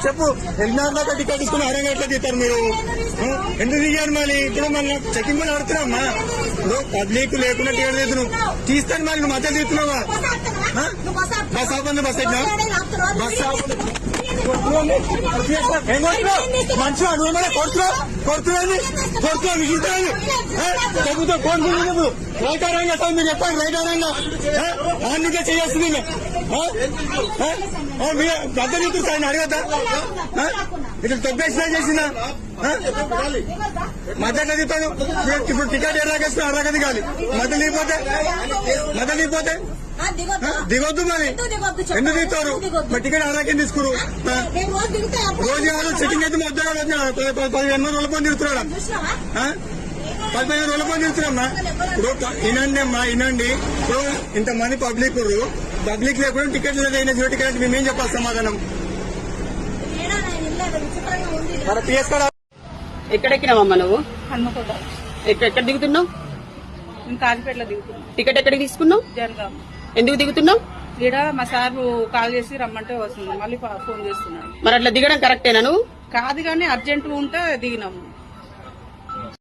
చెప్పు ఎన్నో టికెట్ తీసుకుని అరంగా ఎట్లా తీస్తారు మీరు? ఎందుకు దిగారు మళ్ళీ? ఇప్పుడు మళ్ళీ చెకింగ్ కూడా ఆడుతున్నామ్మా. ఇప్పుడు పబ్లిక్ లేకుండా టికెట్ తీస్తున్నావు, తీస్తాను మళ్ళీ నువ్వు మధ్య తీస్తున్నావా? బస్ ఆపండి, బస్ ఎట్లా బస్ ఆపండి. మంచిగా నువ్వు కొడుతున్నావు మిగులుతాను ప్రభుత్వం కోరుకుంటున్నావు. రైట్ ఆరంగా సార్ మీరు చెప్పండి. రైట్ ఆరంగా అందుకే చేస్తుంది మధ్య తీస్తుంది సార్ అడగద్దా? ఇట్లా తొక్కేసినా చేసిందా? మధ్య తీస్తాను. ఇప్పుడు టికెట్ ఎలాగేస్తున్నా అరగ దిగాలి. మధ్య దిగిపోతే దిగొద్దు. మరి ఎందుకు దిగుతారు? మరి టికెట్ అరాకేం తీసుకురు? రోజు కాదు చెకింగ్ అయితే మొత్తం 15 రోజుల పని తిరుగుతున్నాడా? 15 రోజుల పని తిరుగుతున్నామ్మా. ఇప్పుడు వినండి అమ్మా, వినండి. ఇప్పుడు ఇంతమంది పబ్లిక్ లేకుండా టికెట్ అయినా జీరో టికెట్ మేమేం చెప్పాలి సమాధానం? ఎక్కడెక్కినావమ్మా నువ్వు? ఎక్కడ దిగుతున్నావు? కాజీపేటలో దిగుతున్నా. టికెట్ ఎక్కడికి తీసుకున్నావు? జనగాం. ఎందుకు దిగుతున్నావు? ఇక్కడ మా సార్ కాల్ చేసి రమ్మంటే వస్తుంది, మళ్ళీ ఫోన్ చేస్తున్నాడు. మరి అట్లా దిగడం కరెక్టేనా? నువ్వు కాదు కానీ అర్జెంట్ ఉంటే దిగినాము.